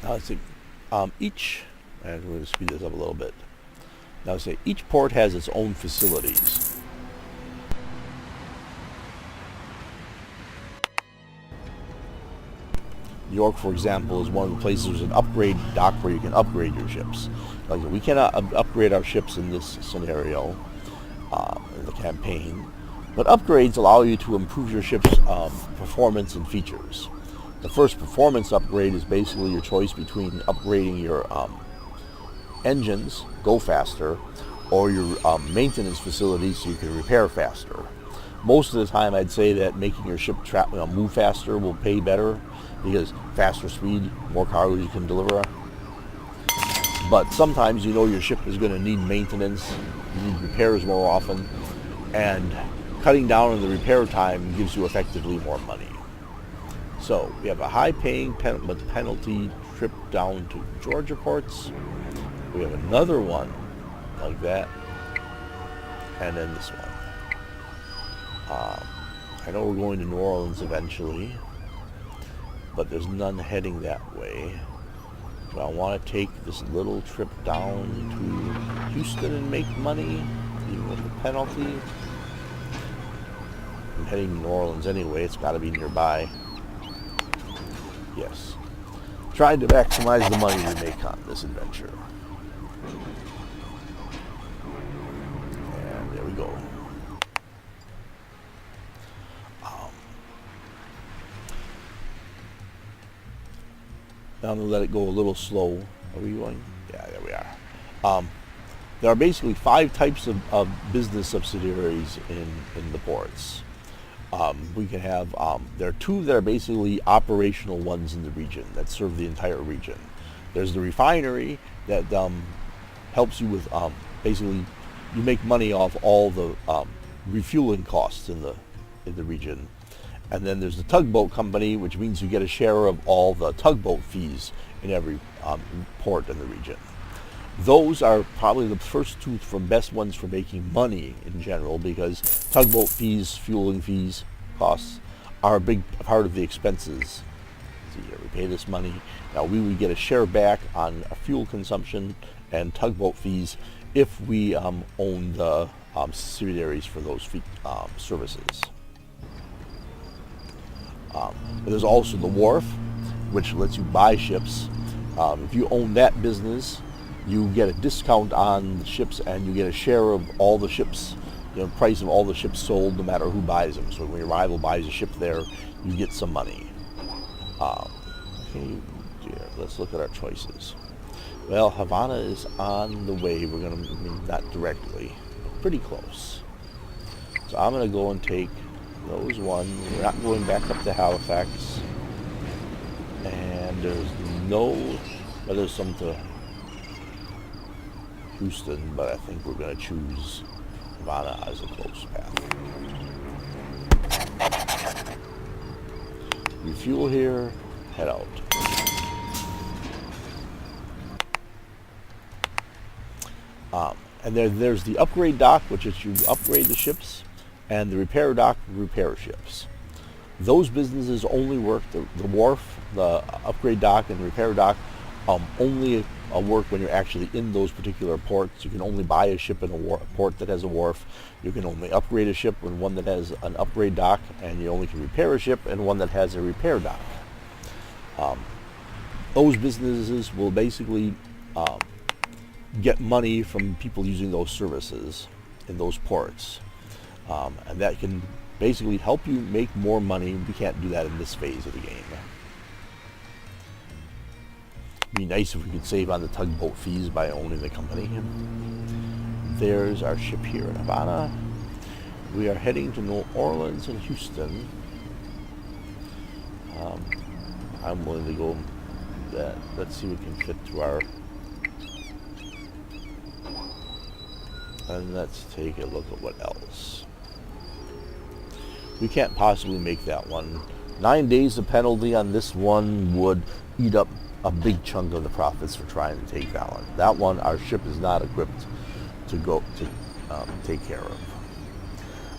Now let's see, each, and we're going to speed this up a little bit. Now let's say each port has its own facilities. New York, for example, is one of the places there's an upgrade dock where you can upgrade your ships. Like we cannot upgrade our ships in this scenario, in the campaign, but upgrades allow you to improve your ship's performance and features. The first performance upgrade is basically your choice between upgrading your engines, go faster, or your maintenance facilities so you can repair faster. Most of the time I'd say that making your ship move faster will pay better, because faster speed, more cargo you can deliver. But sometimes you know your ship is going to need maintenance, you need repairs more often, and cutting down on the repair time gives you effectively more money. So we have a high-paying penalty trip down to Georgia ports. We have another one like that, and then this one. I know we're going to New Orleans eventually, but there's none heading that way. So I want to take this little trip down to Houston and make money, even with the penalty. I'm heading to New Orleans anyway, it's got to be nearby. Yes. Trying to maximize the money we make on this adventure. And there we go. Now I'm going to let it go a little slow. Are we going? Yeah, there we are. There are basically 5 types of business subsidiaries in the ports. We can have, there are 2 that are basically operational ones in the region that serve the entire region. There's the refinery that helps you with, basically, you make money off all the refueling costs in the region. And then there's the tugboat company, which means you get a share of all the tugboat fees in every port in the region. Those are probably the first 2 best ones for making money in general, because tugboat fees, fueling fees, costs are a big part of the expenses. Let's see here, we pay this money. Now we would get a share back on fuel consumption and tugboat fees if we own the subsidiaries for those services. There's also the wharf, which lets you buy ships. If you own that business, you get a discount on the ships, and you get a share of all the ships, the price of all the ships sold, no matter who buys them. So when your rival buys a ship there, you get some money. Okay, let's look at our choices. Well, Havana is on the way. We're going to, not directly, but pretty close. So I'm going to go and take those 1. We're not going back up to Halifax. And there's there's some to Houston, but I think we're going to choose Havana as a close path. Refuel here, head out. And there's the upgrade dock, which is you upgrade the ships, and the repair dock, repair ships. Those businesses only work, the wharf, the upgrade dock, and the repair dock only work when you're actually in those particular ports. You can only buy a ship in a port that has a wharf. You can only upgrade a ship in one that has an upgrade dock, and you only can repair a ship in one that has a repair dock. Those businesses will basically get money from people using those services in those ports. And that can basically help you make more money. We can't do that in this phase of the game. It'd be nice if we could save on the tugboat fees by owning the company. There's our ship here in Havana. We are heading to New Orleans and Houston. I'm willing to go that. Let's see what we can fit through our... And let's take a look at what else. We can't possibly make that one. 9 days of penalty on this one would eat up a big chunk of the profits for trying to take that one. That one, our ship is not equipped to go to take care of.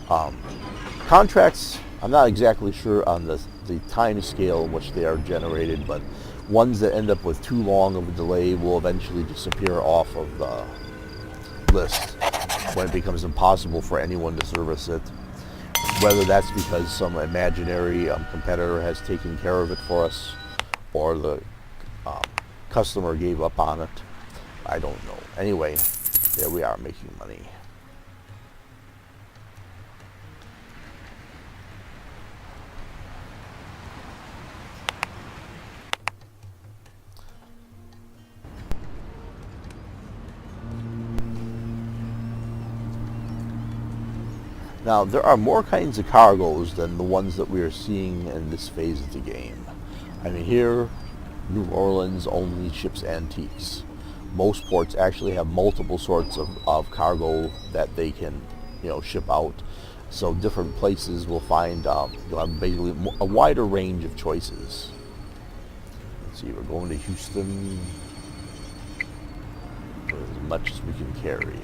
Contracts, I'm not exactly sure on the time scale in which they are generated, but ones that end up with too long of a delay will eventually disappear off of the list when it becomes impossible for anyone to service it. Whether that's because some imaginary competitor has taken care of it for us, or the customer gave up on it, I don't know. Anyway, there we are making money. Now, there are more kinds of cargoes than the ones that we are seeing in this phase of the game. I mean, here, New Orleans only ships antiques. Most ports actually have multiple sorts of cargo that they can, ship out. So different places will find, you'll have basically a wider range of choices. Let's see, we're going to Houston for as much as we can carry.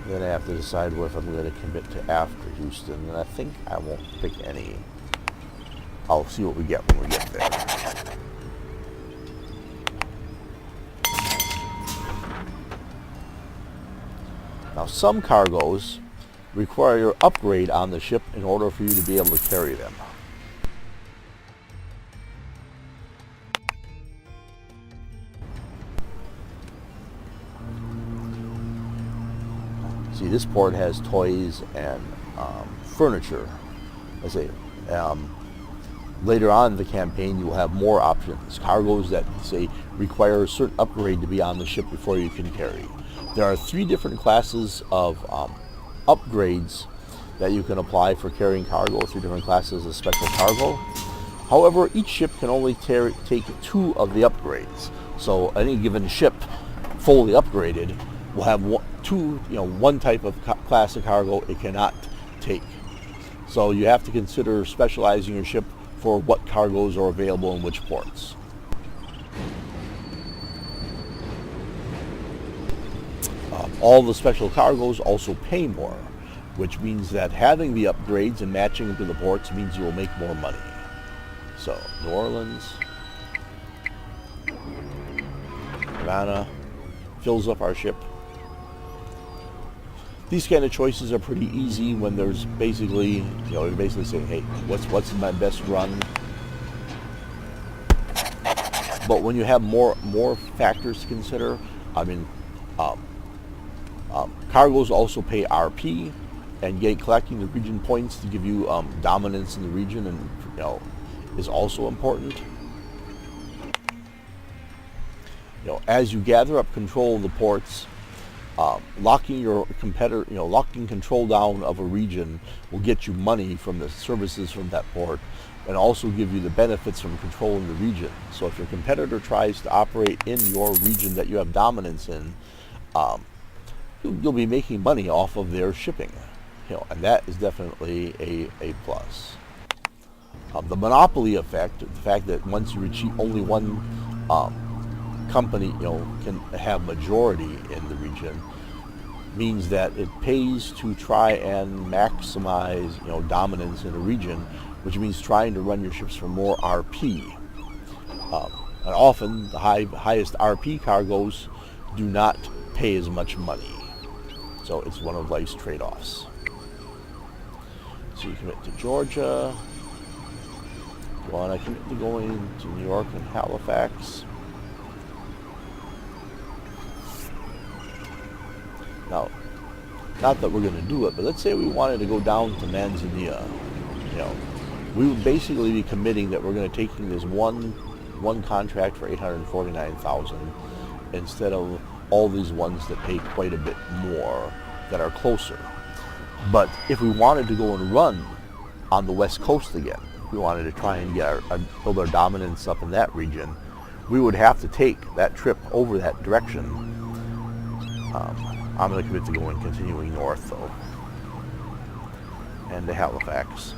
Then I have to decide if I'm going to commit to after Houston, and I think I won't pick any. I'll see what we get when we get there. Now, some cargoes require your upgrade on the ship in order for you to be able to carry them. See, this port has toys and furniture. I say, later on in the campaign, you will have more options. Cargoes that, say, require a certain upgrade to be on the ship before you can carry. There are 3 different classes of upgrades that you can apply for carrying cargo, 3 different classes of special cargo. However, each ship can only take 2 of the upgrades. So any given ship, fully upgraded, will have one type of class of cargo it cannot take. So you have to consider specializing your ship for what cargoes are available in which ports. All the special cargoes also pay more, which means that having the upgrades and matching them to the ports means you will make more money. So, New Orleans, Havana, fills up our ship. These kind of choices are pretty easy when there's basically, you're basically saying, hey, what's my best run? But when you have more factors to consider, I mean, cargoes also pay RP, and collecting the region points to give you dominance in the region, and is also important. As you gather up control of the ports, locking your competitor, locking control down of a region will get you money from the services from that port, and also give you the benefits from controlling the region. So if your competitor tries to operate in your region that you have dominance in, you'll be making money off of their shipping, and that is definitely a plus. The monopoly effect, the fact that once you achieve only one company, can have majority in the region, means that it pays to try and maximize, dominance in a region, which means trying to run your ships for more RP. And often the highest RP cargoes do not pay as much money. So it's one of life's trade-offs. So you commit to Georgia. You want to commit to going to New York and Halifax. Now, not that we're going to do it, but let's say we wanted to go down to Manzanilla. We would basically be committing that we're going to taking this one contract for $849,000 instead of all these ones that pay quite a bit more that are closer. But if we wanted to go and run on the West Coast again, we wanted to try and build our dominance up in that region, we would have to take that trip over that direction. I'm going to commit to continuing north, though, and to Halifax.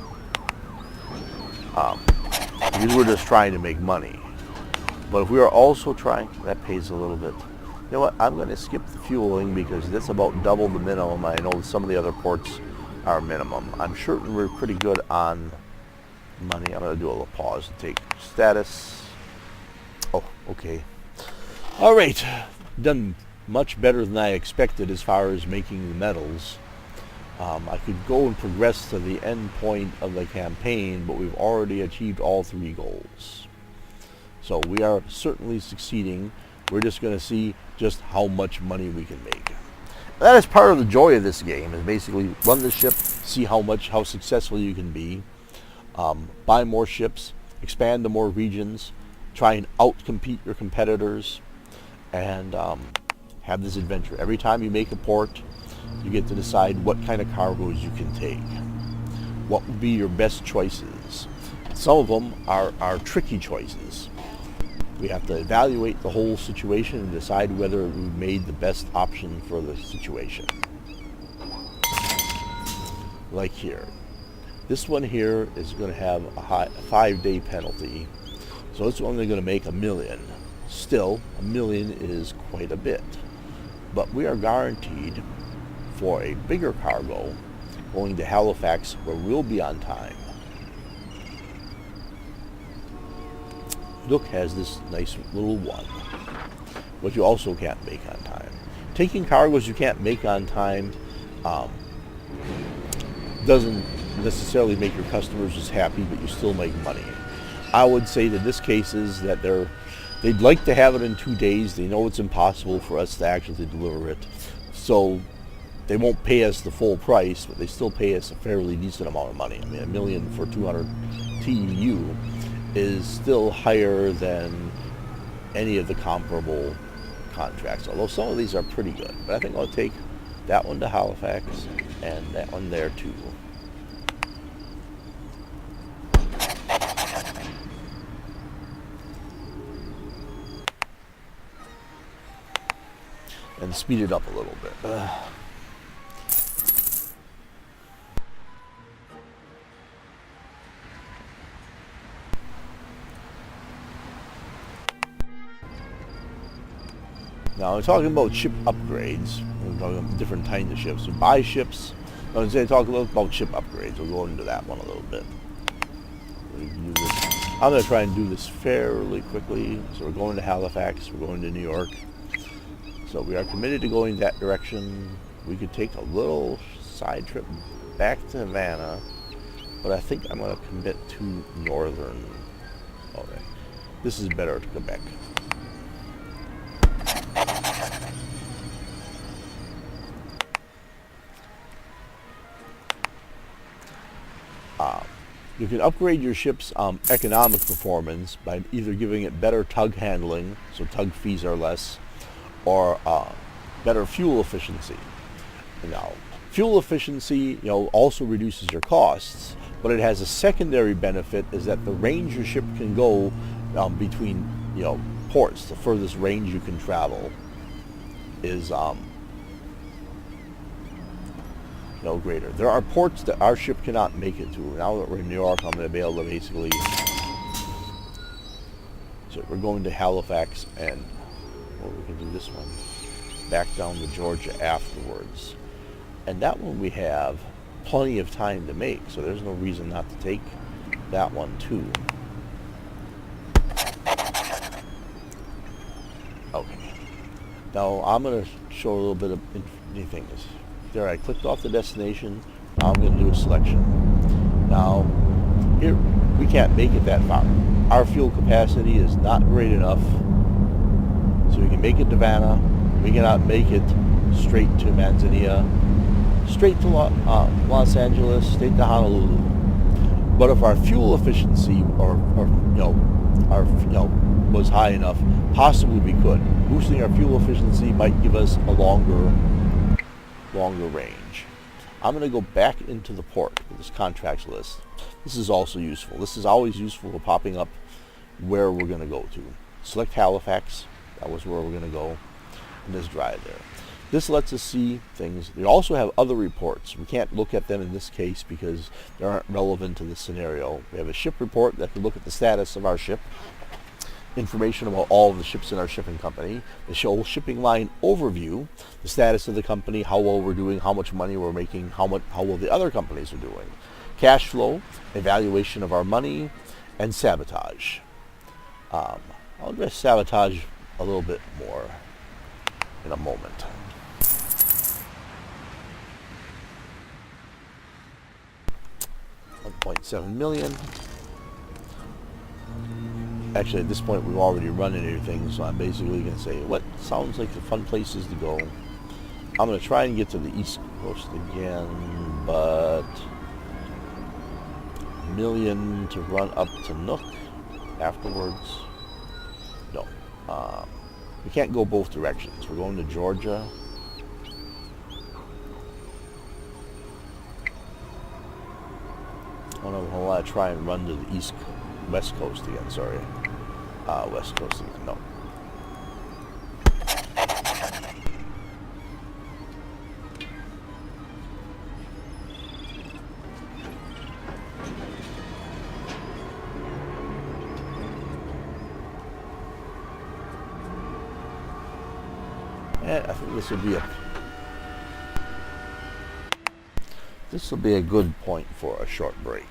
Because we're just trying to make money. But if we are also trying, that pays a little bit. know what? I'm going to skip the fueling because that's about double the minimum. I know some of the other ports are minimum. I'm sure we're pretty good on money. I'm going to do a little pause and take status. Oh, okay. All right. Done much better than I expected as far as making the medals. I could go and progress to the end point of the campaign, but we've already achieved all 3 goals. So we are certainly succeeding. We're just going to see just how much money we can make. That is part of the joy of this game, is basically run the ship, see how successful you can be, buy more ships, expand to more regions, try and out-compete your competitors, and have this adventure. Every time you make a port, you get to decide what kind of cargoes you can take. What would be your best choices? Some of them are tricky choices. We have to evaluate the whole situation and decide whether we made the best option for the situation. Like here. This one here is going to have a 5-day penalty. So it's only going to make $1 million. Still, $1 million is quite a bit. But we are guaranteed for a bigger cargo going to Halifax, where we'll be on time. Nook has this nice little one, but you also can't make on time. Taking cargoes you can't make on time doesn't necessarily make your customers as happy, but you still make money. I would say that this case is that they'd like to have it in 2 days. They know it's impossible for us to actually deliver it. So they won't pay us the full price, but they still pay us a fairly decent amount of money. I mean, $1 million for 200 TEU is still higher than any of the comparable contracts, although some of these are pretty good. But I think I'll take that one to Halifax and that one there too. And speed it up a little bit. Now, we're talking about ship upgrades. We're talking about different kinds of ships. We buy ships. I was going to talk a little about ship upgrades. We'll go into that one a little bit. I'm going to try and do this fairly quickly. So we're going to Halifax. We're going to New York. So we are committed to going that direction. We could take a little side trip back to Havana, but I think I'm going to commit to northern. Okay, this is better to Quebec. You can upgrade your ship's economic performance by either giving it better tug handling, so tug fees are less, or better fuel efficiency. Now, fuel efficiency, also reduces your costs, but it has a secondary benefit, is that the range your ship can go between, ports, the furthest range you can travel, is greater. There are ports that our ship cannot make it to. Now that we're in New York, I'm going to be able to basically. So we're going to Halifax, and we can do this one back down to Georgia afterwards. And that one we have plenty of time to make, so there's no reason not to take that one too. Okay. Now I'm going to show a little bit of anything. There, I clicked off the destination. Now I'm going to do a selection. Now, here, we can't make it that far. Our fuel capacity is not great enough. So we can make it to Havana. We cannot make it straight to Manzanilla, straight to Los Angeles, straight to Honolulu. But if our fuel efficiency was high enough, possibly we could. Boosting our fuel efficiency might give us a longer range. I'm going to go back into the port with this contracts list. This is also useful. This is always useful for popping up where we're going to go to. Select Halifax. That was where we're going to go. And just drive there. This lets us see things. They also have other reports. We can't look at them in this case because they aren't relevant to the scenario. We have a ship report that can look at the status of our ship. information about all of the ships in our shipping company, the whole shipping line overview, the status of the company, how well we're doing, how much money we're making, how well the other companies are doing, cash flow, evaluation of our money, and sabotage. I'll address sabotage a little bit more in a moment. $1.7 million. Actually, at this point, we've already run into things, so I'm basically going to say, what sounds like the fun places to go? I'm going to try and get to the East Coast again, but $1 million to run up to Nook afterwards. No. We can't go both directions. We're going to Georgia. I want to try and run to the West Coast again, sorry. West Coast again, no. And I think this will be a good point for a short break.